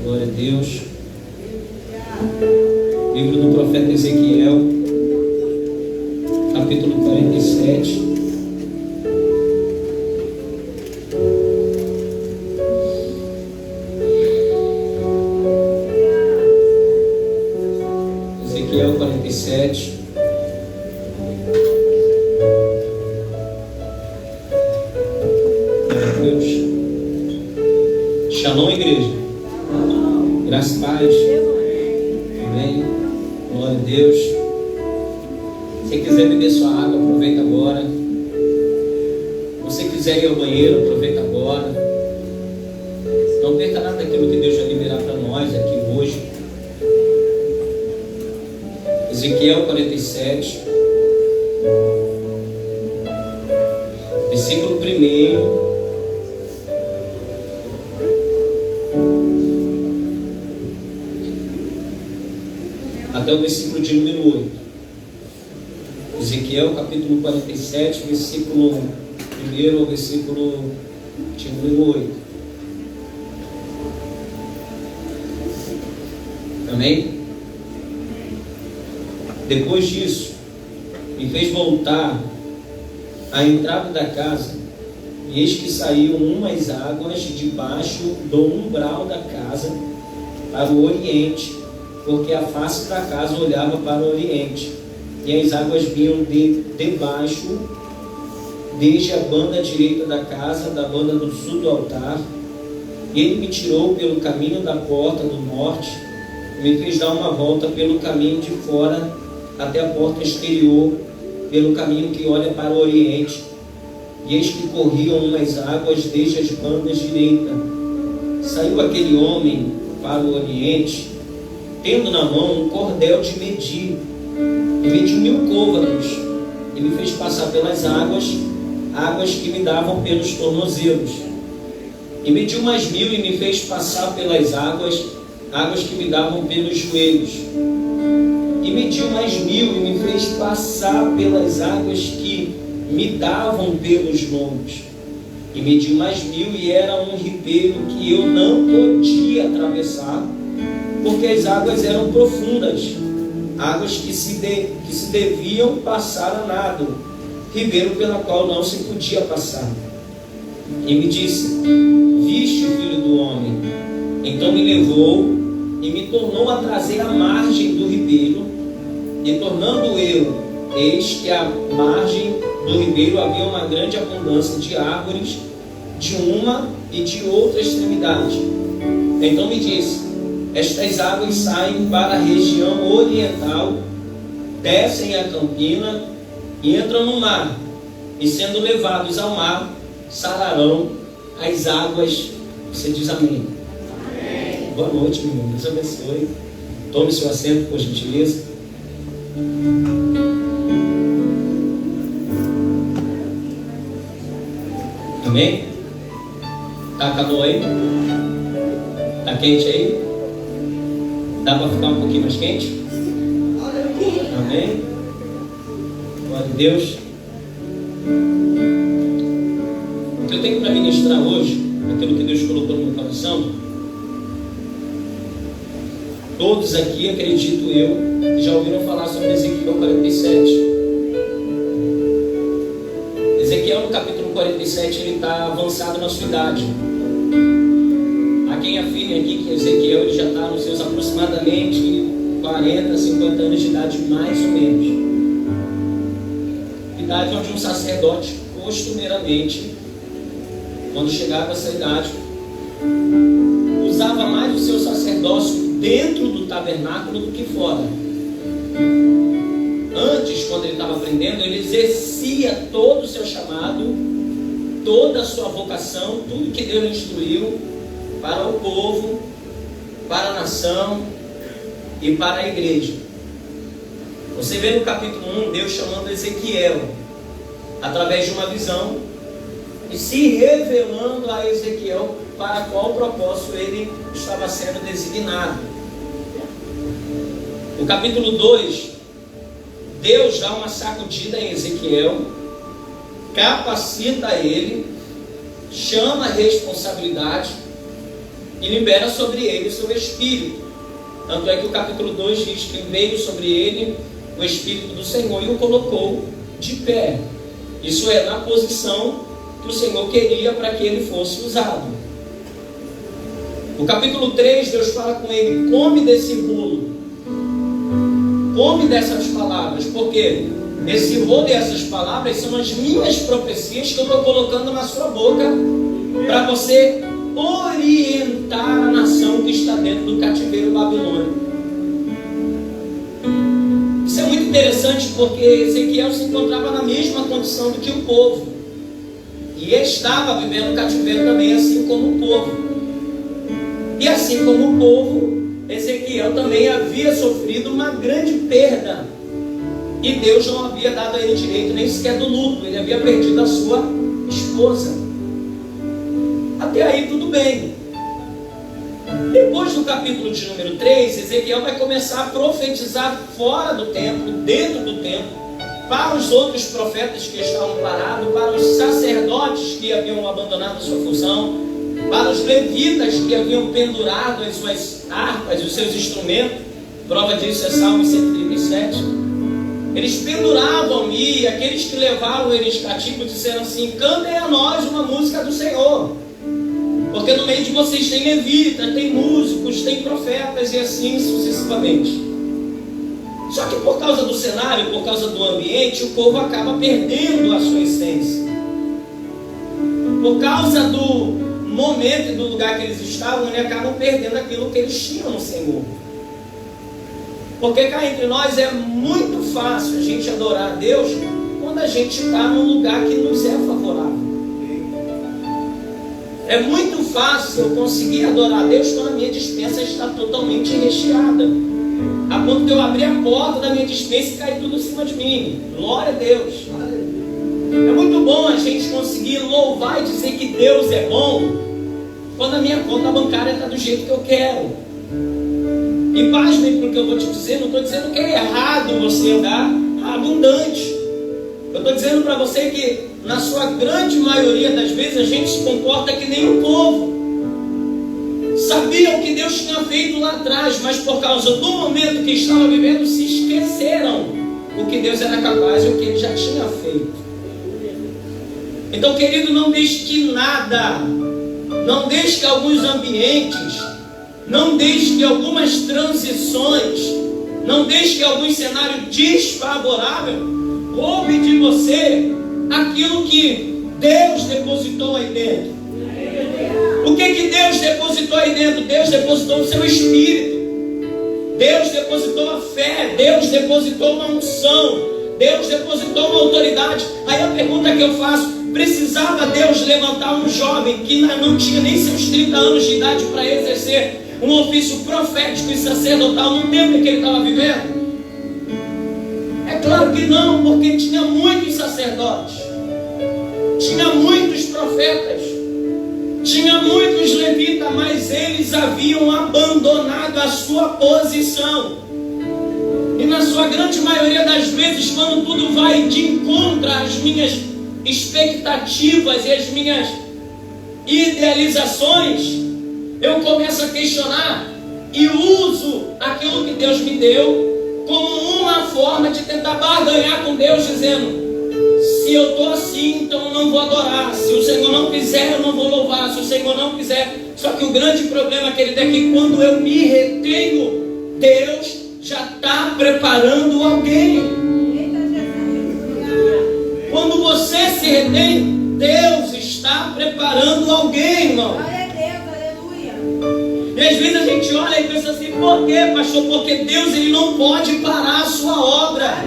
Glória a Deus. Livro do profeta Ezequiel, capítulo 47. Ezequiel 47. Glória a Deus. Shalom, igreja. Graça e paz. Amém. Glória a Deus. Se quiser beber sua água, aproveita agora. Se você quiser ir ao banheiro, aproveita agora. Não perca nada daquilo que Deus vai liberar para nós aqui hoje. Ezequiel 47, versículo 1. Até o versículo de número 8. Ezequiel capítulo 47, versículo 1 ao versículo de número 8. Amém? Depois disso, me fez voltar à entrada da casa, e eis que saíam umas águas debaixo do umbral da casa para o oriente, porque a face da casa olhava para o oriente, e as águas vinham debaixo, desde a banda direita da casa, da banda do sul do altar. E ele me tirou pelo caminho da porta do norte, e me fez dar uma volta pelo caminho de fora, até a porta exterior, pelo caminho que olha para o oriente. E eis que corriam umas águas desde as bandas direita. Saiu aquele homem para o oriente, tendo na mão um cordel de medir, e mediu 1000 côvados, e me fez passar pelas águas que me davam pelos tornozelos. E mediu mais 1000 e me fez passar pelas águas que me davam pelos joelhos. E mediu mais 1000 e me fez passar pelas águas que me davam pelos lombos. E mediu mais 1000 e era um ribeiro que eu não podia atravessar, porque as águas eram profundas, águas que se deviam passar a nado, ribeiro pela qual não se podia passar. E me disse: viste, filho do homem? Então me levou e me tornou a trazer a margem do ribeiro, e tornando eu, eis que à margem do ribeiro havia uma grande abundância de árvores, de uma e de outra extremidade. Então me disse: estas águas saem para a região oriental, descem a campina e entram no mar, e sendo levados ao mar, sararão as águas. Você diz amém? Amém. Boa noite, meu irmão. Deus abençoe. Tome seu assento, por gentileza. Amém? Tá calor aí? Tá quente aí? Dá para ficar um pouquinho mais quente? Amém? Glória a Deus. O que eu tenho para ministrar hoje, aquilo que Deus colocou no meu coração, todos aqui, acredito eu, já ouviram falar sobre Ezequiel 47. Ezequiel no capítulo 47, ele está avançado na sua idade. Há quem afirme aqui que Ezequiel ele já está nos seus aproximadamente 40, 50 anos de idade, mais ou menos. Idade onde um sacerdote, costumeiramente, quando chegava a essa idade, usava mais o seu sacerdócio dentro do tabernáculo do que fora. Antes, quando ele estava aprendendo, ele exercia todo o seu chamado, toda a sua vocação, tudo que Deus instruiu para o povo, para a nação e para a igreja. Você vê no capítulo 1 Deus chamando Ezequiel através de uma visão e se revelando a Ezequiel para qual propósito ele estava sendo designado. No capítulo 2, Deus dá uma sacudida em Ezequiel, capacita ele, chama a responsabilidade e libera sobre ele o seu espírito. Tanto é que o capítulo 2 diz que veio sobre ele o Espírito do Senhor e o colocou de pé. Isso é na posição que o Senhor queria para que ele fosse usado. No capítulo 3, Deus fala com ele: come desse bolo, come dessas palavras, porque esse bolo e essas palavras são as minhas profecias que eu estou colocando na sua boca para você orientar a nação que está dentro do cativeiro babilônico. Isso é muito interessante, porque Ezequiel se encontrava na mesma condição do que o povo, e estava vivendo o cativeiro também, assim como o povo. E assim como o povo, Ezequiel também havia sofrido uma grande perda, e Deus não havia dado a ele direito nem sequer do luto. Ele havia perdido a sua esposa. Até aí tudo bem. Depois do capítulo de número 3, Ezequiel vai começar a profetizar fora do templo, dentro do templo, para os outros profetas que estavam parados, para os sacerdotes que haviam abandonado a sua função, para os levitas que haviam pendurado as suas harpas, os seus instrumentos. Prova disso é Salmo 137. Eles penduravam e aqueles que levaram eles cativos disseram assim: cantem a nós uma música do Senhor, porque no meio de vocês tem levitas, tem músicos, tem profetas, e assim sucessivamente. Só que por causa do cenário, por causa do ambiente, o povo acaba perdendo a sua essência. Por causa do momento e do lugar que eles estavam, eles acabam perdendo aquilo que eles tinham no Senhor. Porque cá entre nós é muito fácil a gente adorar a Deus quando a gente está num lugar que nos é favorável. É muito fácil eu conseguir adorar a Deus quando a minha despensa está totalmente recheada, a ponto de eu abrir a porta da minha despensa e cair tudo em cima de mim. Glória a Deus. É muito bom a gente conseguir louvar e dizer que Deus é bom quando a minha conta bancária está do jeito que eu quero. E pasmem para o que eu vou te dizer, não estou dizendo que é errado você andar abundante. Eu estou dizendo para você que na sua grande maioria das vezes a gente se comporta que nem o povo. Sabiam o que Deus tinha feito lá atrás, mas por causa do momento que estava vivendo, se esqueceram o que Deus era capaz e o que Ele já tinha feito. Então, querido, não deixe que nada, não deixe que alguns ambientes, não deixe que algumas transições, não deixe que algum cenário desfavorável roube de você aquilo que Deus depositou aí dentro. O que Deus depositou aí dentro? Deus depositou o seu espírito, Deus depositou a fé, Deus depositou uma unção, Deus depositou uma autoridade. Aí a pergunta que eu faço: precisava Deus levantar um jovem que não tinha nem seus 30 anos de idade para exercer um ofício profético e sacerdotal no tempo em que ele estava vivendo? É claro que não, porque tinha muitos sacerdotes, tinha muitos profetas, tinha muitos levitas, mas eles haviam abandonado a sua posição. E na sua grande maioria das vezes, quando tudo vai de encontro às minhas expectativas e às minhas idealizações, eu começo a questionar e uso aquilo que Deus me deu como uma forma de tentar barganhar com Deus, dizendo: se eu estou assim, então eu não vou adorar. Se o Senhor não quiser, eu não vou louvar. Se o Senhor não quiser. Só que o grande problema, querido, é que quando eu me retenho, Deus já está preparando alguém. Quando você se retém, Deus está preparando alguém, irmão. E às vezes a gente olha e pensa assim: por quê, pastor? Porque Deus, Ele não pode parar a sua obra.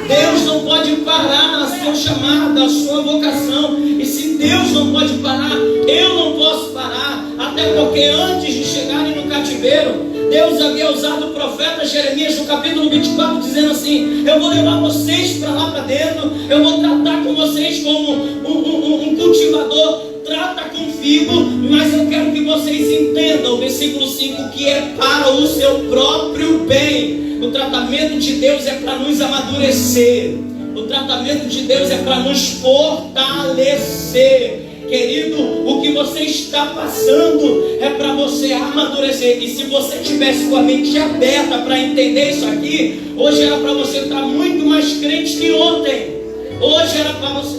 Deus não pode parar a sua chamada, a sua vocação. E se Deus não pode parar, eu não posso parar. Até porque antes de chegarem no cativeiro, Deus havia usado o profeta Jeremias no capítulo 24, dizendo assim: eu vou levar vocês para lá para dentro, eu vou tratar com vocês como um cultivador trata com figo, mas eu quero que vocês entendam, versículo 5, que é para o seu próprio bem. O tratamento de Deus é para nos amadurecer, o tratamento de Deus é para nos fortalecer. Querido, o que você está passando é para você amadurecer. E se você tivesse com a mente aberta para entender isso aqui, hoje era para você estar muito mais crente que ontem. Hoje era para você,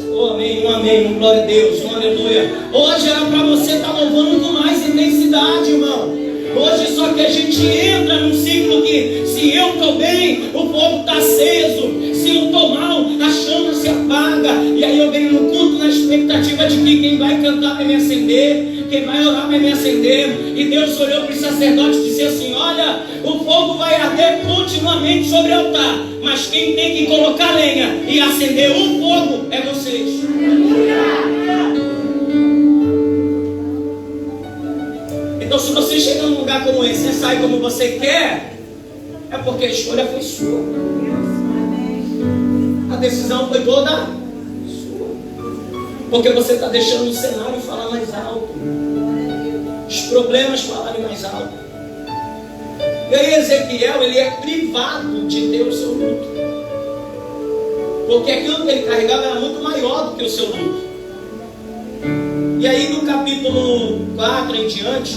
amém, glória a Deus, aleluia. Hoje era para você estar louvando com mais intensidade, irmão. Hoje só que a gente entra num ciclo que, se eu estou bem, o fogo está aceso. Se eu estou mal, a chama se apaga. E aí eu venho no culto na expectativa de que quem vai cantar vai me acender, quem vai orar vai me acender. E Deus olhou para o sacerdote e disse assim: olha, o fogo vai arder continuamente sobre o altar, mas quem tem que colocar lenha e acender o fogo é vocês. Então, se você chega num lugar como esse e sai como você quer, é porque a escolha foi sua. A decisão foi toda sua. Porque você está deixando o cenário falar mais alto, os problemas falarem mais alto. E aí Ezequiel, ele é privado de ter o seu luto, porque aquilo que ele carregava era muito maior do que o seu luto. E aí no capítulo 4 em diante,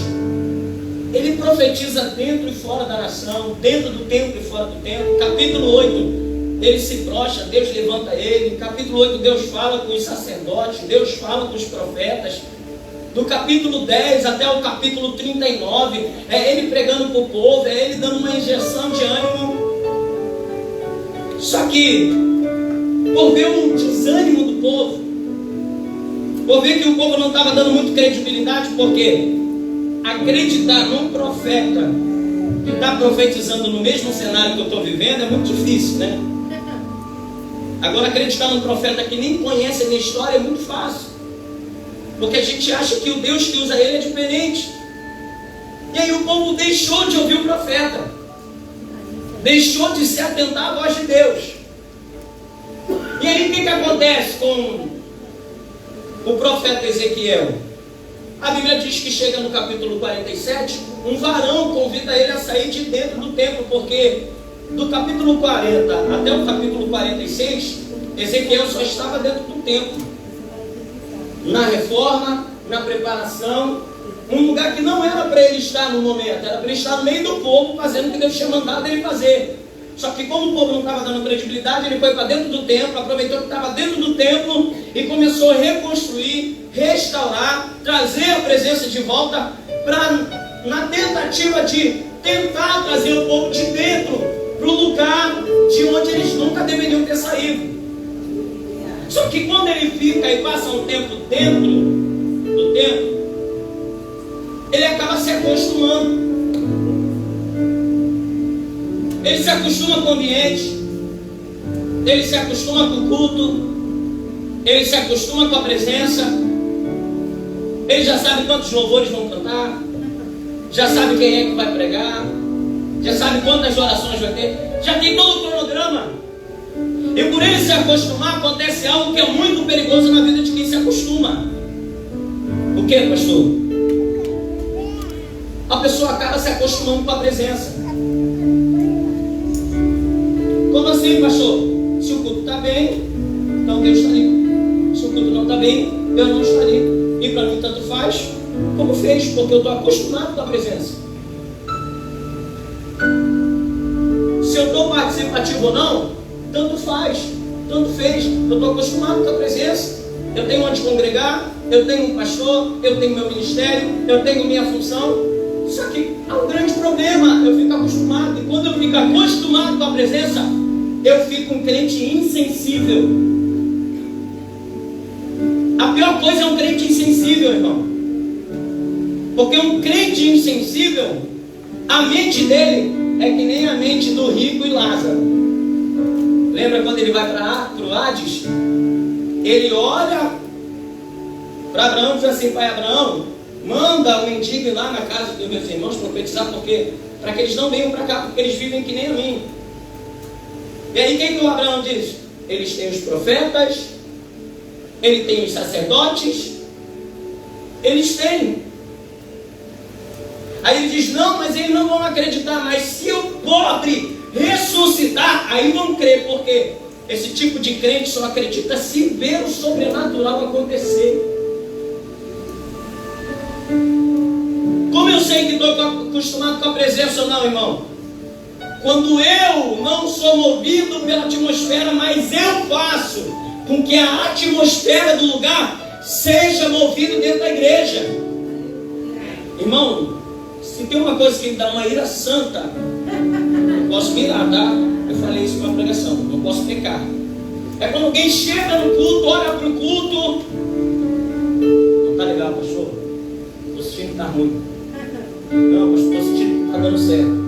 ele profetiza dentro e fora da nação, dentro do templo e fora do templo. Capítulo 8, ele se prostra, Deus levanta ele. Capítulo 8, Deus fala com os sacerdotes, Deus fala com os profetas. Do capítulo 10 até o capítulo 39, é ele pregando para o povo, é ele dando uma injeção de ânimo. Só que, por ver um desânimo do povo, por ver que o povo não estava dando muito credibilidade, porque acreditar num profeta que está profetizando no mesmo cenário que eu estou vivendo é muito difícil, né? Agora, acreditar num profeta que nem conhece a minha história é muito fácil, porque a gente acha que o Deus que usa ele é diferente. E aí o povo deixou de ouvir o profeta, deixou de se atentar à voz de Deus. E aí o que acontece com o profeta Ezequiel? A Bíblia diz que chega no capítulo 47, um varão convida ele a sair de dentro do templo, porque do capítulo 40 até o capítulo 46, Ezequiel só estava dentro do templo, na reforma, na preparação, um lugar que não era para ele estar no momento, era para ele estar no meio do povo, fazendo o que Deus tinha mandado ele fazer. Só que como o povo não estava dando credibilidade, ele foi para dentro do templo, aproveitou que estava dentro do templo e começou a reconstruir, restaurar, trazer a presença de volta, na tentativa de tentar trazer o povo de dentro para o lugar de onde eles nunca deveriam ter saído. Só que quando ele fica e passa um tempo dentro do templo, ele acaba se acostumando. Ele se acostuma com o ambiente, ele se acostuma com o culto, ele se acostuma com a presença, ele já sabe quantos louvores vão cantar, já sabe quem é que vai pregar, já sabe quantas orações vai ter, já tem todo o cronograma. E por ele se acostumar, acontece algo que é muito perigoso na vida de quem se acostuma. O que, pastor? A pessoa acaba se acostumando com a presença. Como assim, pastor? Se o culto está bem, então Deus está ali. Se o culto não está bem, Deus não está ali. E para mim tanto faz como fez, porque eu estou acostumado com a presença. Se eu estou participativo ou não, tanto faz, tanto fez. Eu estou acostumado com a presença. Eu tenho onde congregar, eu tenho um pastor, eu tenho meu ministério, eu tenho minha função. Só que há um grande problema, eu fico acostumado. E quando eu fico acostumado com a presença, eu fico um crente insensível. A pior coisa é um crente insensível, irmão. Porque um crente insensível, a mente dele é que nem a mente do rico e Lázaro. Lembra quando ele vai para o Hades? Ele olha para Abraão e diz assim: pai Abraão, manda o mendigo ir lá na casa dos meus irmãos profetizar, porque para que eles não venham para cá, porque eles vivem que nem a mim. E aí o que o Abraão diz? Eles têm os profetas, ele tem os sacerdotes, eles têm. Aí ele diz: não, mas eles não vão acreditar, mas se o pobre ressuscitar, aí vão crer, porque esse tipo de crente só acredita se ver o sobrenatural acontecer. sei que estou acostumado com a presença ou não, irmão. Quando eu não sou movido pela atmosfera, mas eu faço com que a atmosfera do lugar seja movida dentro da igreja. Irmão, se tem uma coisa que me dá uma ira santa, eu posso mirar, tá? Eu falei isso na pregação, não posso pecar. É quando alguém chega no culto, olha para o culto. Não está legal, pastor? Estou sentindo que está ruim. Não, pastor, estou sentindo que está dando certo.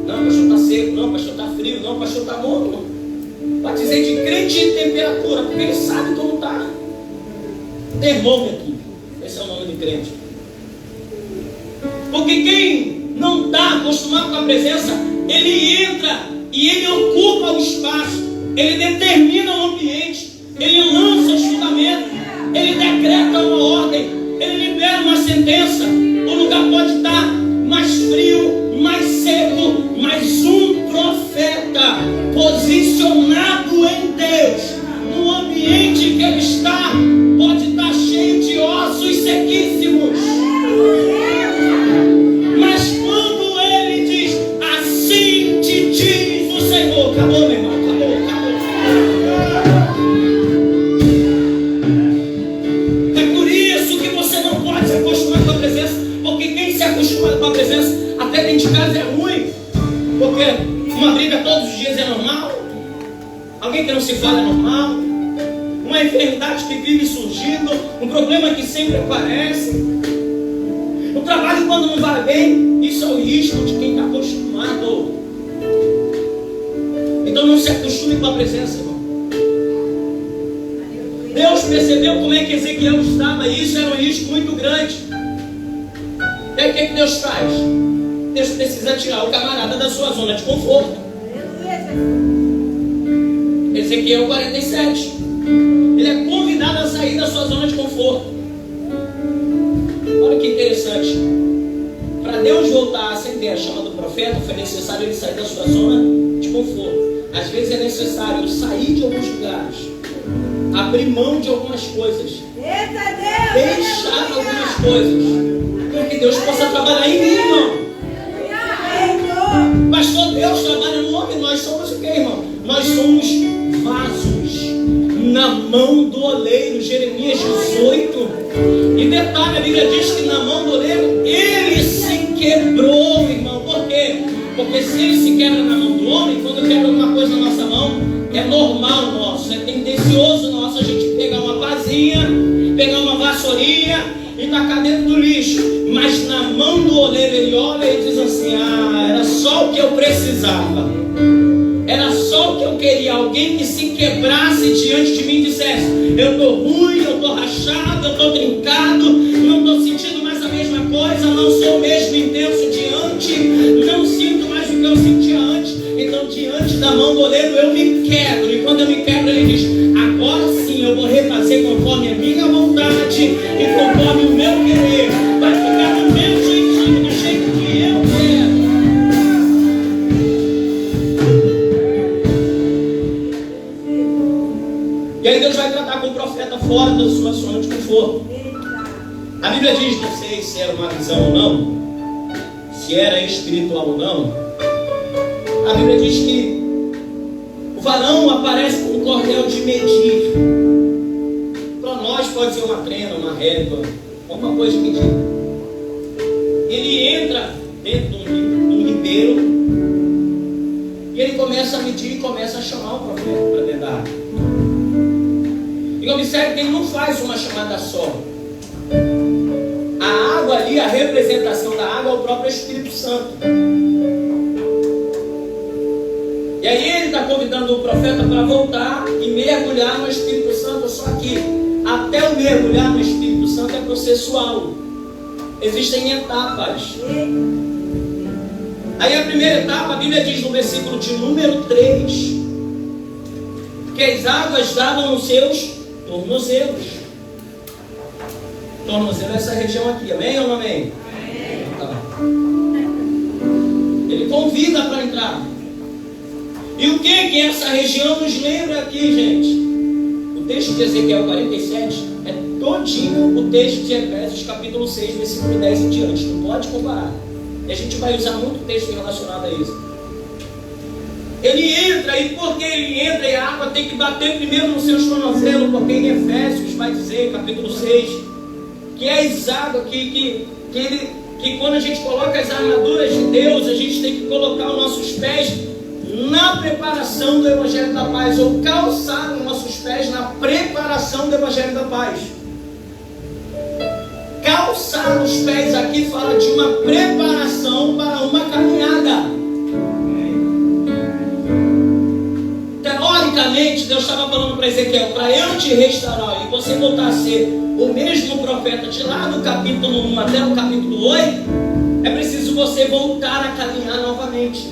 Não, pastor, está seco. Não, pastor, está frio. Não, pastor, está morno. Para dizer de crente de temperatura, porque ele sabe como está. Termômetro. Esse é o nome de crente. Porque quem não está acostumado com a presença, ele entra e ele ocupa o espaço. Ele determina o ambiente, ele lança os fundamentos, ele decreta uma ordem, ele libera uma sentença. O lugar pode estar mais frio, mais seco, mas um profeta posicionado em Deus, no ambiente que ele está, pode estar cheio de ossos sequíssimos. Mas quando ele diz, assim te diz o Senhor, acabou, meu irmão. Com a presença, até dentro de casa é ruim, porque uma briga todos os dias é normal, alguém que não se fala é normal, uma enfermidade que vive surgindo, um problema que sempre aparece, o trabalho quando não vai bem, isso é o risco de quem está acostumado. Então não se acostume com a presença, irmão. Deus percebeu como é que Ezequiel estava, e isso era um risco muito grande. E aí o que Deus faz? Deus precisa tirar o camarada da sua zona de conforto. Ezequiel 47. Ele é convidado a sair da sua zona de conforto. Olha que interessante. Para Deus voltar a acender a chama do profeta, foi necessário ele sair da sua zona de conforto. Às vezes é necessário sair de alguns lugares, abrir mão de algumas coisas, deixar algumas coisas, para que Deus possa trabalhar em mim, irmão. Pastor, Deus trabalha no homem. Nós somos o que, irmão? Nós somos vasos na mão do oleiro. Jeremias 18. E detalhe, a Bíblia diz que na mão do oleiro ele se quebrou, irmão. Por quê? Porque se ele se quebra na mão do homem, quando quebra alguma coisa na nossa mão, é normal nosso, é tendencioso nosso a gente pegar uma pazinha, pegar uma vassourinha e tacar dentro do lixo. Mas na mão do oleiro ele olha e diz assim: ah, era só o que eu precisava, era só o que eu queria. Alguém que se quebrasse diante de mim e dissesse: eu estou ruim, eu estou rachado, eu estou trincado, não estou sentindo mais a mesma coisa, não sou o mesmo intenso de antes, não sinto mais o que eu sentia antes. Então diante da mão do oleiro eu me quebro. E quando eu me quebro ele diz: agora sim eu vou refazer conforme a minha vontade e conforme o meu querer. Vai ficar do meu jeitinho, do jeito que eu quero. E aí Deus vai tratar com o profeta fora da sua zona de conforto. A Bíblia diz, não sei se era uma visão ou não, se era espiritual ou não. A Bíblia diz que o varão aparece com um cordel de medir. Para nós pode ser uma trena, uma régua, alguma coisa de medir. Ele entra dentro de um ribeiro e ele começa a medir e começa a chamar o profeta para dentro da água. E observe que ele não faz uma chamada só. A água ali, a representação da água é o próprio Espírito Santo. E aí ele está convidando o profeta para voltar e mergulhar no Espírito Santo. Só que até o mergulhar no Espírito Santo é processual. Existem etapas. Aí a primeira etapa, a Bíblia diz no versículo de número 3, que as águas davam os seus tornozelos. Tornozelo é essa região aqui, amém ou não amém? Amém. Tá. Ele convida para entrar. E o que essa região nos lembra aqui, gente? O texto de Ezequiel 47 é todinho o texto de Efésios capítulo 6, versículo 10 em diante. Não pode comparar. E a gente vai usar muito texto relacionado a isso. Ele entra, e porque ele entra, e a água tem que bater primeiro no seu tornozelo, porque em Efésios vai dizer, capítulo 6, que é água que quando a gente coloca as armaduras de Deus, a gente tem que colocar os nossos pés na preparação do Evangelho da Paz, ou calçar os nossos pés na preparação do Evangelho da Paz. Calçar os pés aqui fala de uma preparação para uma caminhada. Teoricamente, Deus estava falando para Ezequiel, para eu te restaurar e você voltar a ser o mesmo profeta de lá do capítulo 1 até o capítulo 8, é preciso você voltar a caminhar novamente.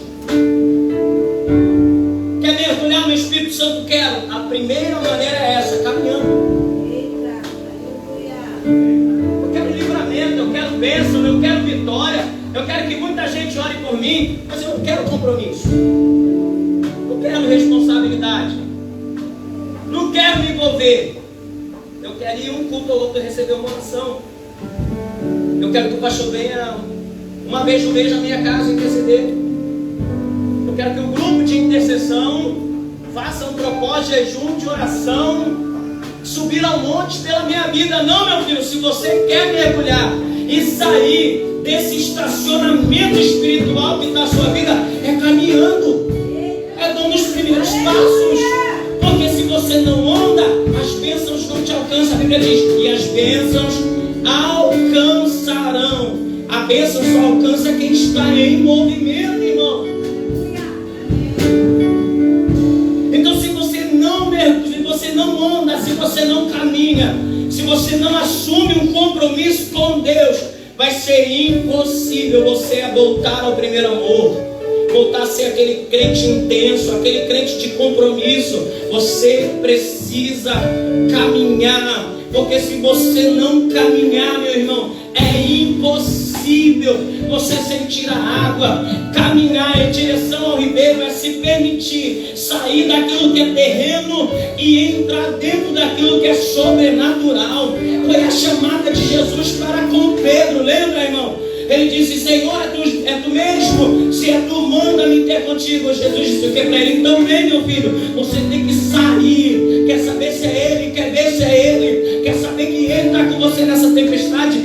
Quer mergulhar no Espírito Santo? Quero. A primeira maneira é essa, caminhando. Eu quero livramento, eu quero bênção, eu quero vitória, eu quero que muita gente ore por mim, mas eu não quero compromisso. Não quero responsabilidade. Não quero me envolver. Eu quero ir um culto ou outro receber uma oração. Eu quero que o pastor venha uma vez no mês na minha casa interceder. Eu quero que o grupo de intercessão faça um propósito de jejum, de oração, subir ao monte pela minha vida. Não, meu filho, se você quer mergulhar e sair desse estacionamento espiritual que está na sua vida, é caminhando. É dando os primeiros passos. Porque se você não anda, as bênçãos não te alcançam. A Bíblia diz que as bênçãos alcançarão. A bênção só alcança quem está em movimento, irmão. Então se você não mergulha, se você não anda, se você não caminha, se você não assume um compromisso com Deus, vai ser impossível você voltar ao primeiro amor, voltar a ser aquele crente intenso, aquele crente de compromisso. Você precisa caminhar, porque se você não caminhar, meu irmão, é impossível você sentir a água. Caminhar em direção ao ribeiro é se permitir sair daquilo que é terreno e entrar dentro daquilo que é sobrenatural. Foi a chamada de Jesus para com Pedro, lembra, irmão? Ele disse: Senhor, é tu mesmo? Se é tu, manda-me ter contigo. Jesus disse o que para ele? Então vem, meu filho, você tem que sair. Quer saber se é ele? Quer ver se é ele? Quer saber que ele está com você nessa tempestade?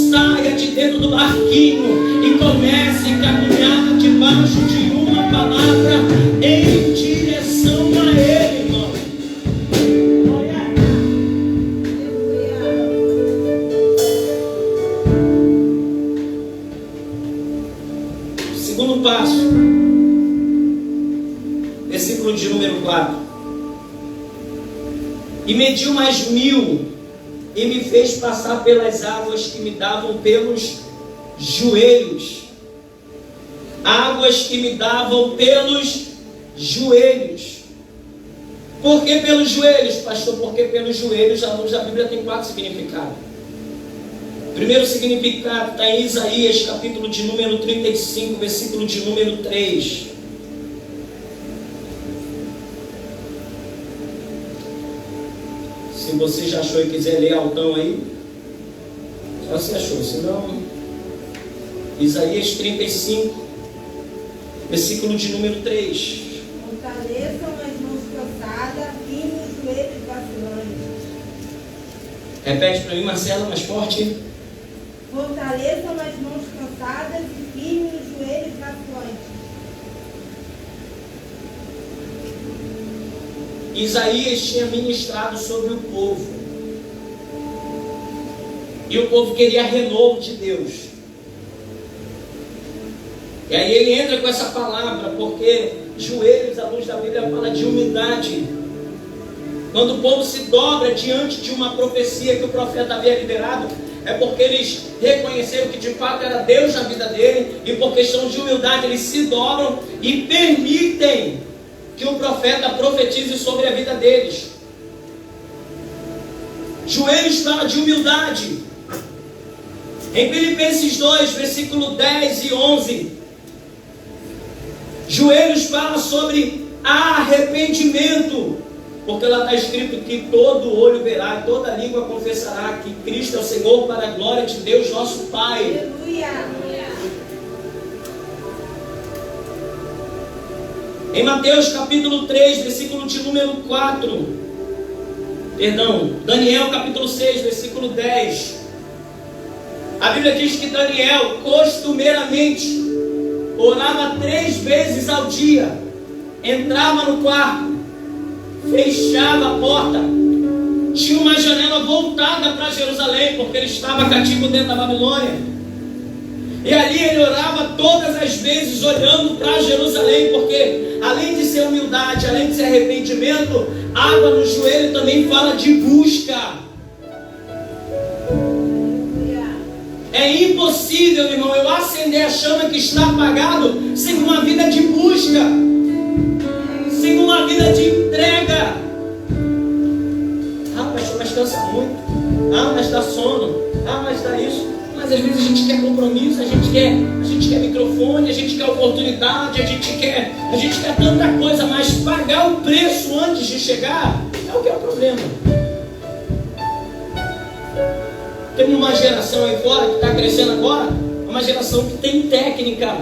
Saia de dentro do barquinho e comece a caminhar debaixo de uma palavra em direção a ele, irmão. Segundo passo, versículo de número 4. E mediu mais 1000 e me fez passar pelas águas que me davam pelos joelhos. Águas que me davam pelos joelhos. Por que pelos joelhos, pastor? Porque pelos joelhos, a luz da Bíblia tem 4 significados. O primeiro significado está em Isaías, capítulo de número 35, versículo de número 3. Se você já achou e quiser ler altão aí, só se achou, senão Isaías 35, versículo de número 3. Fortaleçam as mãos cansadas, firme os joelhos vacilantes. Repete para mim, Marcela, mais forte. Fortaleçam as mãos cansadas e firme os joelhos vacilantes. Isaías tinha ministrado sobre o povo. E o povo queria renovo de Deus. E aí ele entra com essa palavra, porque joelhos, à luz da Bíblia, fala de humildade. Quando o povo se dobra diante de uma profecia que o profeta havia liberado, é porque eles reconheceram que de fato era Deus na vida dele, e por questão de humildade eles se dobram e permitem que o profeta profetize sobre a vida deles. Joelhos fala de humildade. Em Filipenses 2, versículo 10 e 11, joelhos fala sobre arrependimento. Porque lá está escrito que todo olho verá e toda língua confessará que Cristo é o Senhor, para a glória de Deus nosso Pai. Aleluia. Em Mateus capítulo 3, versículo de número 4, Daniel capítulo 6, versículo 10, a Bíblia diz que Daniel costumeiramente orava 3 vezes ao dia, entrava no quarto, fechava a porta, tinha uma janela voltada para Jerusalém, porque ele estava cativo dentro da Babilônia. E ali ele orava todas as vezes olhando para Jerusalém, porque além de ser humildade, além de ser arrependimento, água no joelho também fala de busca. É impossível, irmão, eu acender a chama que está apagado sem uma vida de busca, sem uma vida de entrega. Ah, pastor, mas cansa muito. Ah, mas dá sono. Ah, mas dá isso. Mas às vezes a gente quer compromisso, a gente quer microfone, a gente quer oportunidade, a gente quer tanta coisa, mas pagar o preço antes de chegar é o que é o problema. Tem uma geração aí fora que está crescendo agora, uma geração que tem técnica,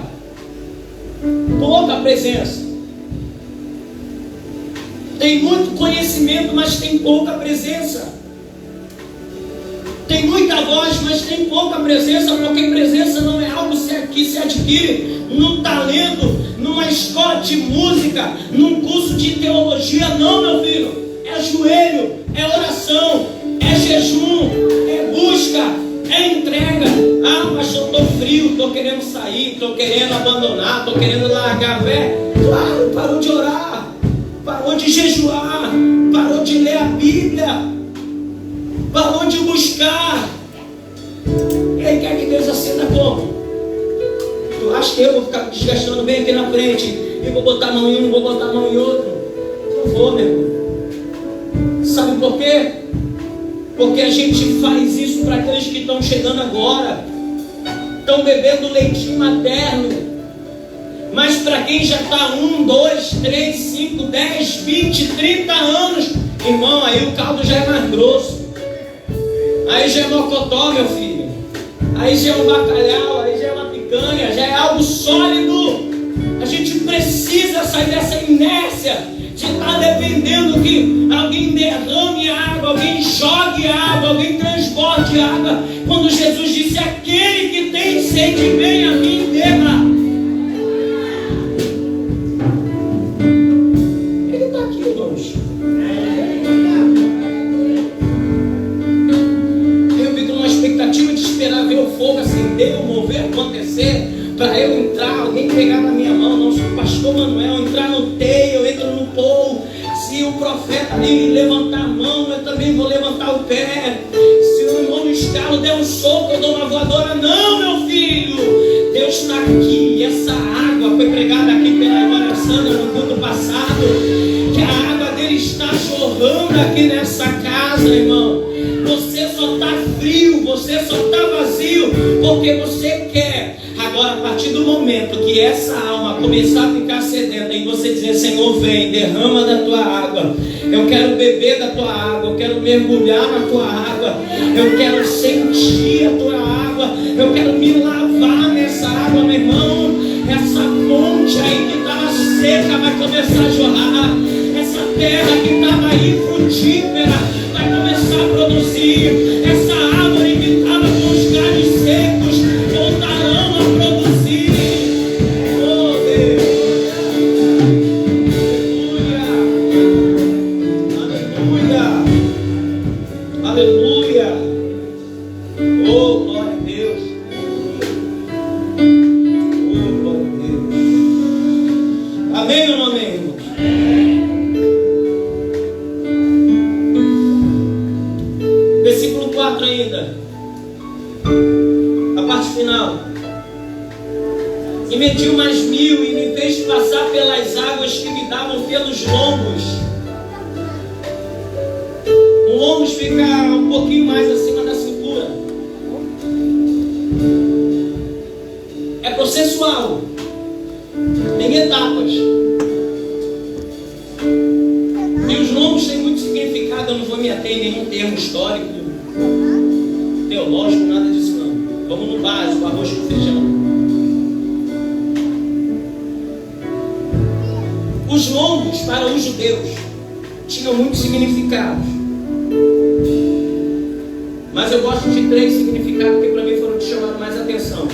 pouca presença. Tem muito conhecimento, mas tem pouca presença. Tem muita voz, mas tem pouca presença, porque presença não é algo que se adquire num talento, numa escola de música, num curso de teologia. Não, meu filho. É joelho, é oração, é jejum, é busca, é entrega. Ah, pastor, estou frio, estou querendo sair, estou querendo abandonar, estou querendo largar a fé. Claro, parou de orar, parou de jejuar, parou de ler a Bíblia, parou de buscar. E aí quer que Deus acenda como? Tu acha que eu vou ficar desgastando bem aqui na frente e vou botar a mão em um, vou botar a mão em outro? Não vou, meu irmão. Sabe por quê? Porque a gente faz isso para aqueles que estão chegando agora, estão bebendo leitinho materno. Mas para quem já está 1, 2, 3, 5, 10, 20, 30 anos, irmão, aí o caldo já é mais grosso. Aí já é mocotó, meu filho. Aí já é um bacalhau, aí já é uma picanha, já é algo sólido. A gente precisa sair dessa inércia de estar dependendo que alguém derrame água, alguém jogue água, alguém transborde água. Quando Jesus disse: aquele que tem sede, vem a mim, beba. Ele está aqui, irmãos. Expectativa de esperar ver o fogo acender, o mover acontecer, para eu entrar, alguém pegar na minha mão. Não, sou o pastor Manuel, entrar no teio, eu entro no pou. Se o profeta ali levantar a mão, eu também vou levantar o pé. Se o irmão no escalo der um soco, eu dou uma voadora. Não, meu filho, Deus está aqui. E essa água foi pregada aqui pela irmã Sandra no culto passado, que a água dele está jorrando aqui nessa casa, irmão. Você só está frio, você só está vazio, porque você quer. Agora, a partir do momento que essa alma começar a ficar sedenta e você dizer: Senhor, vem, derrama da tua água. Eu quero beber da tua água, eu quero mergulhar na tua água, eu quero sentir a tua água, eu quero me lavar nessa água, meu irmão. Essa fonte aí que estava seca vai começar a jorrar. Essa terra que estava aí frutífera vai começar a produzir. Essa árvore que estava com os galhos secos voltarão a produzir. Oh Deus, aleluia, aleluia, oh glória a Deus, oh glória a Deus. Amém ou não amém, irmãos? Versículo 4 ainda, a parte final. E mediu mais 1000 e me fez passar pelas águas que me davam pelos lombos. O lombos fica um pouquinho mais acima da cintura. É processual, tem etapas. E os lombos têm eu não vou me ater em nenhum termo histórico, teológico, nada disso não. Vamos no básico, arroz com feijão. Os lombos para os judeus tinham muitos significados, mas eu gosto de 3 significados que para mim foram que chamaram mais atenção.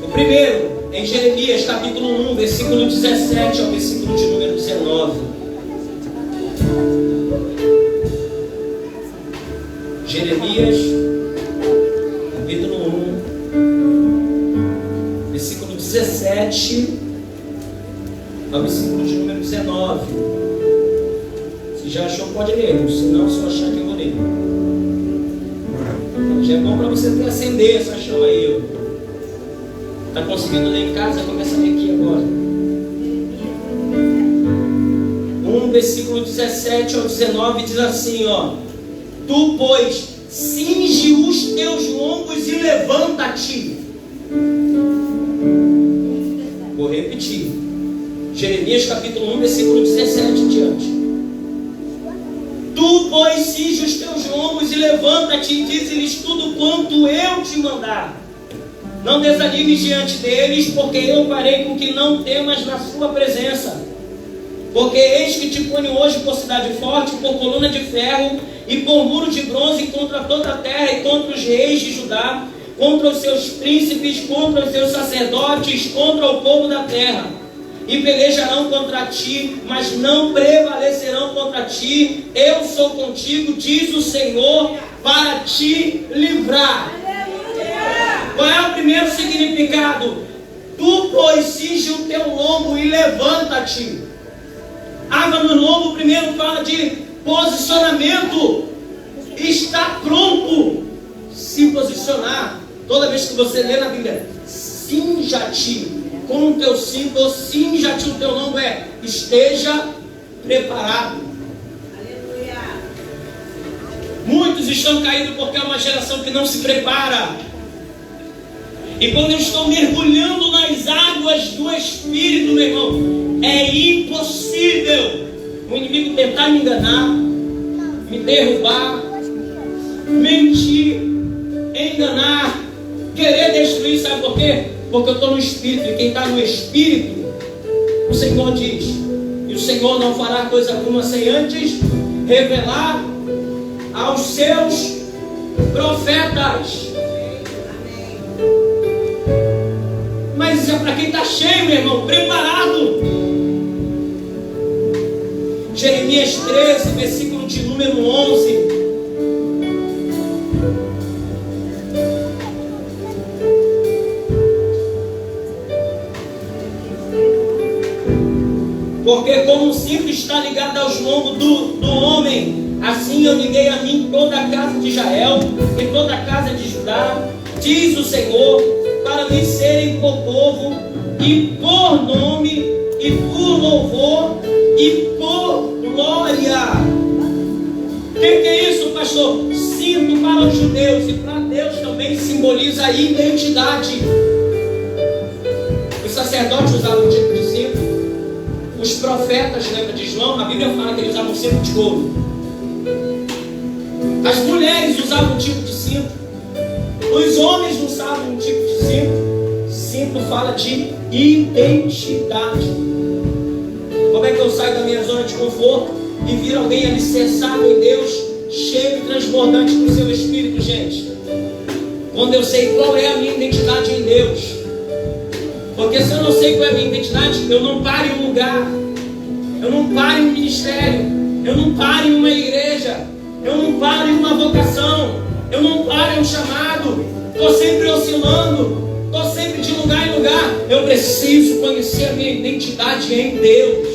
O primeiro, em Jeremias capítulo 1, versículo 17 ao versículo de número 19. Jeremias capítulo 1, versículo 17 ao versículo de número 19. Se já achou, pode ler. Se não, só achar que eu vou ler. Já é bom para você ter acender essa chama aí. Está conseguindo ler em casa? Começa a ler aqui agora. 1, versículo 17 ao 19 diz assim, ó: Tu, pois, cinge os teus lombos e levanta-te. Vou repetir. Jeremias capítulo 1, versículo 17 em diante. Tu, pois, cinge os teus lombos e levanta-te e dize-lhes tudo quanto eu te mandar. Não desanimes diante deles, porque eu farei com que não temas na sua presença. Porque eis que te ponho hoje por cidade forte, por coluna de ferro e por muro de bronze contra toda a terra e contra os reis de Judá, contra os seus príncipes, contra os seus sacerdotes, contra o povo da terra. E pelejarão contra ti, mas não prevalecerão contra ti. Eu sou contigo, diz o Senhor, para te livrar. Qual é o primeiro significado? Tu, pois, cinge o teu lombo e levanta-te. Água no lombo primeiro fala de posicionamento. Está pronto. Se posicionar. Toda vez que você lê na Bíblia, cinja-te com o teu cinto, ou cinja-te o teu lombo, esteja preparado. Aleluia. Muitos estão caídos porque é uma geração que não se prepara. E quando eu estou mergulhando nas águas do Espírito, meu irmão, é impossível o inimigo tentar me enganar, me derrubar, mentir, enganar, querer destruir. Sabe por quê? Porque eu estou no Espírito, e quem está no Espírito, o Senhor diz, e o Senhor não fará coisa alguma sem antes revelar aos seus profetas. Mas é para quem está cheio, meu irmão, preparado. Jeremias 13, versículo de número 11. Porque como o cinto está ligado aos lombos do homem, assim eu liguei a mim toda a casa de Israel e toda a casa de Judá, diz o Senhor, para me serem por povo, e por nome, e por louvor, e por glória. O que é isso, pastor? Cinto para os judeus e para Deus também simboliza a identidade. Os sacerdotes usavam um tipo de cinto. Os profetas, lembra de João? A Bíblia fala que eles usavam cinto de ouro. As mulheres usavam um tipo de cinto. Os homens usavam um tipo de cinto. Cinto fala de identidade. Como é que eu saio da minha zona de conforto e viro alguém alicerçado em Deus, cheio e transbordante do seu Espírito, gente? Quando eu sei qual é a minha identidade em Deus. Porque se eu não sei qual é a minha identidade, eu não paro em um lugar, eu não paro em um ministério, eu não paro em uma igreja, eu não paro em uma vocação, eu não paro em um chamado, estou sempre oscilando, estou sempre de lugar em lugar. Eu preciso conhecer a minha identidade em Deus,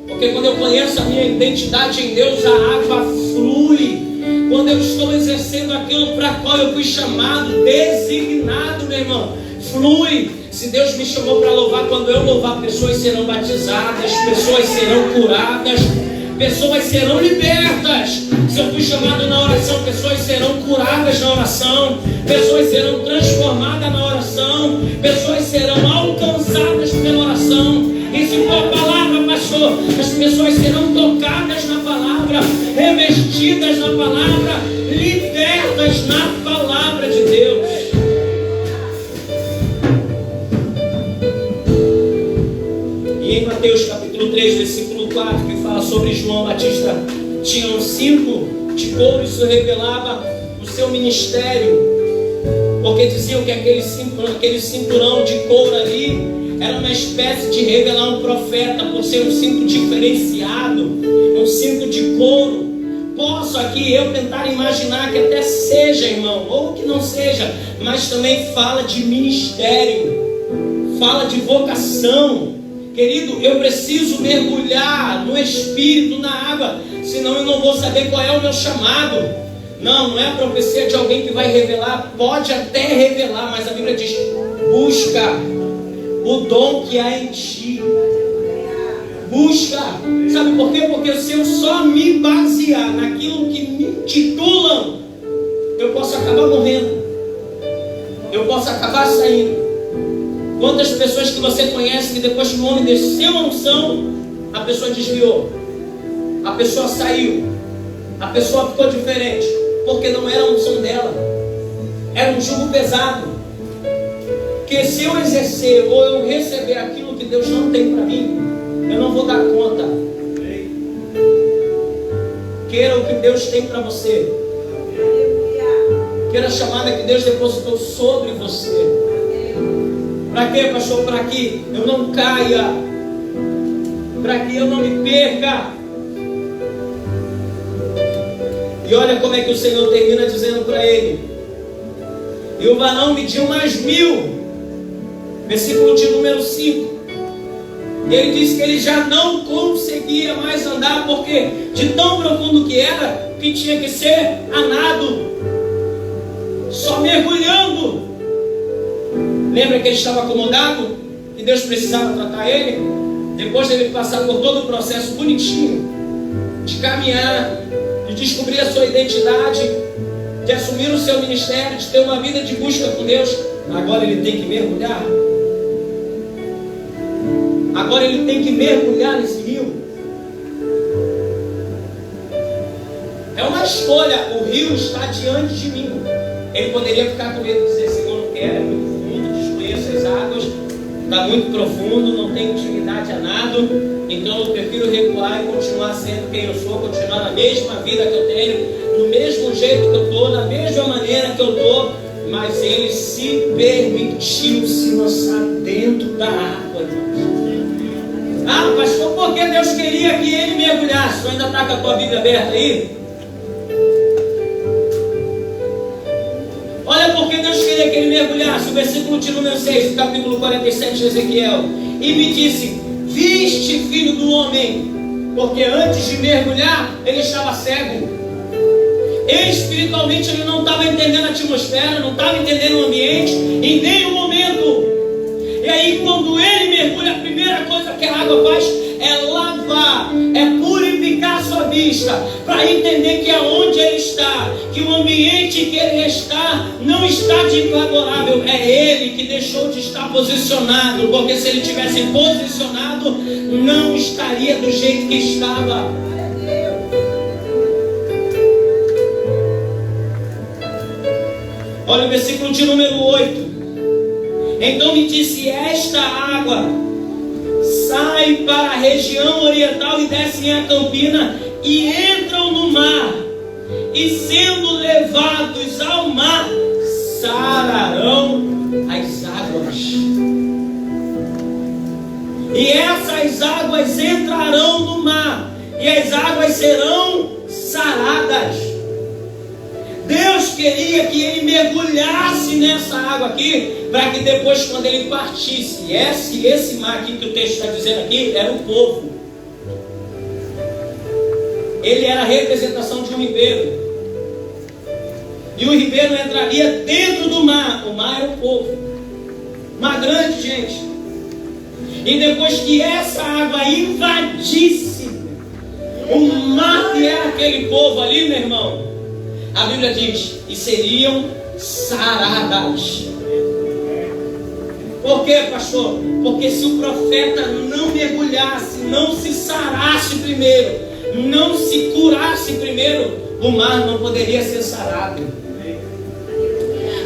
porque quando eu conheço a minha identidade em Deus, a água flui. Quando eu estou exercendo aquilo para qual eu fui chamado, designado, meu irmão, flui. Se Deus me chamou para louvar, quando eu louvar, pessoas serão batizadas, pessoas serão curadas, pessoas serão libertas. Se eu fui chamado na oração, pessoas serão curadas na oração, pessoas serão transformadas na oração, pessoas serão alcançadas pela oração. E se for a palavra, pastor, as pessoas serão tocadas na palavra. batidas na palavra, libertas na palavra de Deus. E em Mateus capítulo 3, versículo 4, que fala sobre João Batista, tinham 5 de couro. Isso revelava o seu ministério, porque diziam que aquele cinturão de couro ali era uma espécie de revelar um profeta, por ser um cinto diferenciado, um cinto de couro. Posso aqui eu tentar imaginar que até seja, irmão, ou que não seja, mas também fala de ministério, fala de vocação. Querido, eu preciso mergulhar no Espírito, na água, senão eu não vou saber qual é o meu chamado. Não é a profecia de alguém que vai revelar, pode até revelar, mas a Bíblia diz: busca o dom que há em ti. Busca. Sabe por quê? Porque se eu só me basear naquilo que me titulam, eu posso acabar morrendo, eu posso acabar saindo. Quantas pessoas que você conhece que depois que o homem desceu a unção, a pessoa desviou, a pessoa saiu, a pessoa ficou diferente, porque não era a unção dela, era um jugo pesado. Que se eu exercer ou eu receber aquilo que Deus não tem para mim, eu não vou dar conta. Queira o que Deus tem para você, queira a chamada que Deus depositou sobre você. Para quê, pastor? Para que eu não caia, para que eu não me perca. E olha como é que o Senhor termina dizendo para ele: e o varão mediu mais 1000, versículo de número 5. Ele disse que ele já não conseguia mais andar, porque de tão profundo que era, que tinha que ser a nado, só mergulhando. Lembra que ele estava acomodado e Deus precisava tratar ele? Depois dele passar por todo o processo bonitinho de caminhar, de descobrir a sua identidade, de assumir o seu ministério, de ter uma vida de busca com Deus, agora ele tem que mergulhar. Agora ele tem que mergulhar nesse rio. É uma escolha. O rio está diante de mim. Ele poderia ficar com medo de dizer: Senhor, não quero, é muito fundo, desconheço as águas, está muito profundo, não tenho intimidade a nado, então eu prefiro recuar e continuar sendo quem eu sou, continuar na mesma vida que eu tenho, do mesmo jeito que eu estou, da mesma maneira que eu estou. Mas ele se permitiu se lançar dentro da água. Ah, pastor, porque Deus queria que ele mergulhasse? Tu ainda está com a tua Bíblia aberta aí? Olha porque Deus queria que ele mergulhasse. O versículo de número 6 do capítulo 47 de Ezequiel. E me disse: viste, filho do homem, porque antes de mergulhar ele estava cego. Espiritualmente ele não estava entendendo a atmosfera, não estava entendendo o ambiente em nenhum momento. E aí quando ele mergulha, a primeira coisa que a água faz é lavar, é purificar a sua vista, para entender que aonde ele está, que o ambiente que ele está não está desfavorável, é ele que deixou de estar posicionado, porque se ele tivesse posicionado, não estaria do jeito que estava. Olha o versículo de número 8. Então me disse: esta água sai para a região oriental e desce em Campina e entram no mar, e sendo levados ao mar, sararão as águas. E essas águas entrarão no mar, e as águas serão saradas. Deus queria que ele mergulhasse nessa água aqui, para que depois, quando ele partisse, esse mar aqui que o texto está dizendo aqui, era o povo. Ele era a representação de um ribeiro. E o ribeiro entraria dentro do mar. O mar era o povo. Mar grande, gente. E depois que essa água invadisse o mar que era aquele povo ali, meu irmão, a Bíblia diz: e seriam saradas. Por quê, pastor? Porque se o profeta não mergulhasse, não se sarasse primeiro, não se curasse primeiro, o mar não poderia ser sarado.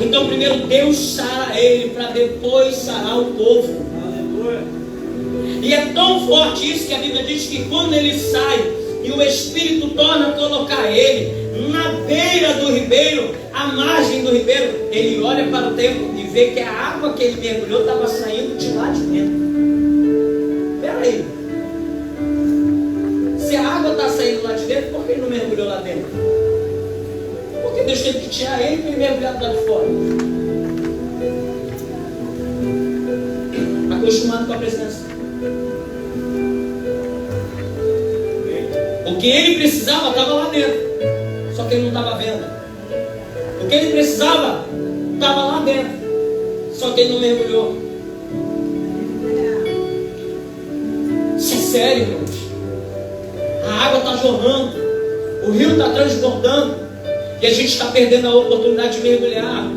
Então primeiro Deus sara ele, para depois sarar o povo. E é tão forte isso que a Bíblia diz que quando ele sai e o Espírito torna a colocar ele na beira do ribeiro, à margem do ribeiro, ele olha para o tempo e vê que a água que ele mergulhou estava saindo de lá de dentro. Espera aí, se a água está saindo lá de dentro, por que ele não mergulhou lá dentro? Porque Deus teve que tirar ele e mergulhar do lado de fora. Acostumado com a presença. O que ele precisava estava lá dentro, só que ele não estava vendo. O que ele precisava estava lá dentro, só que ele não mergulhou. Isso é sério, irmãos. A água está jorrando, o rio está transbordando, e a gente está perdendo a oportunidade de mergulhar.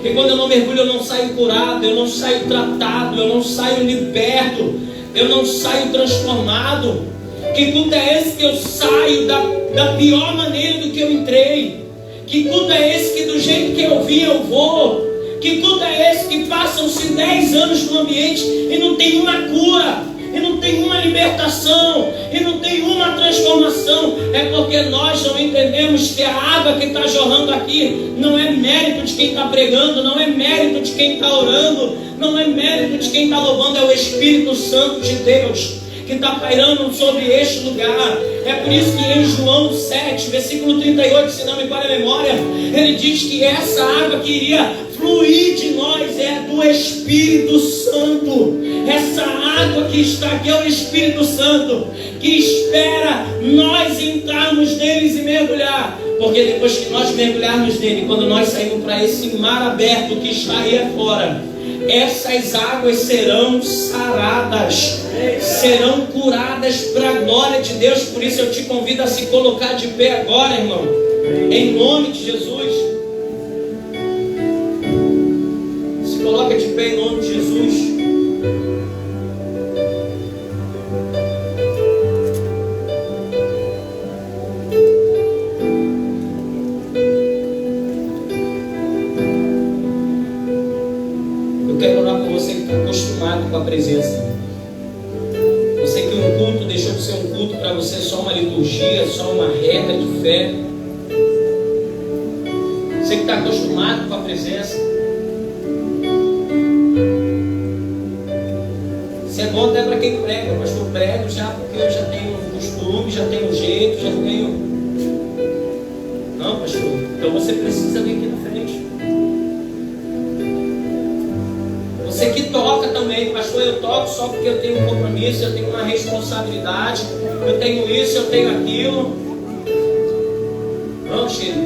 E quando eu não mergulho, eu não saio curado, eu não saio tratado, eu não saio liberto, eu não saio transformado. Que culto é esse que eu saio da pior maneira do que eu entrei? Que culto é esse que do jeito que eu vim eu vou? Que culto é esse que passam-se 10 anos no ambiente e não tem uma cura, e não tem uma libertação, e não tem uma transformação? É porque nós não entendemos que a água que está jorrando aqui não é mérito de quem está pregando, não é mérito de quem está orando, não é mérito de quem está louvando, é o Espírito Santo de Deus que está pairando sobre este lugar. É por isso que em João 7, versículo 38, se não me falha a memória, ele diz que essa água que iria fluir de nós é do Espírito Santo. Essa água que está aqui é o Espírito Santo, que espera nós entrarmos neles e mergulhar. Porque depois que nós mergulharmos nele, quando nós sairmos para esse mar aberto que está aí afora, essas águas serão saradas, serão curadas para a glória de Deus. Por isso eu te convido a se colocar de pé agora, irmão, em nome de Jesus. Se coloca de pé em nome de Jesus. Com a presença. Você que um culto deixou de ser um culto para você só uma liturgia, só uma regra de fé. Você que está acostumado com a presença. Isso é bom até para quem prega, mas eu prego já porque eu já tenho um costume, já tenho um jeito, já tenho. Não, pastor, então você precisa vir aqui na frente. Você que toca também, pastor, eu toco só porque eu tenho um compromisso, eu tenho uma responsabilidade, eu tenho isso, eu tenho aquilo. Não, Chico.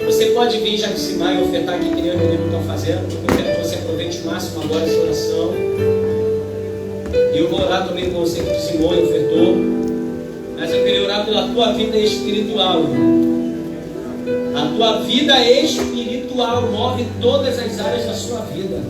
Você pode vir já de cima e ofertar aqui que nem o menino estão fazendo, porque eu quero que você aproveite o máximo agora essa oração. E eu vou orar também com você que dizimou e ofertou. Mas eu queria orar pela tua vida espiritual, irmão. A tua vida espiritual move todas as áreas da sua vida.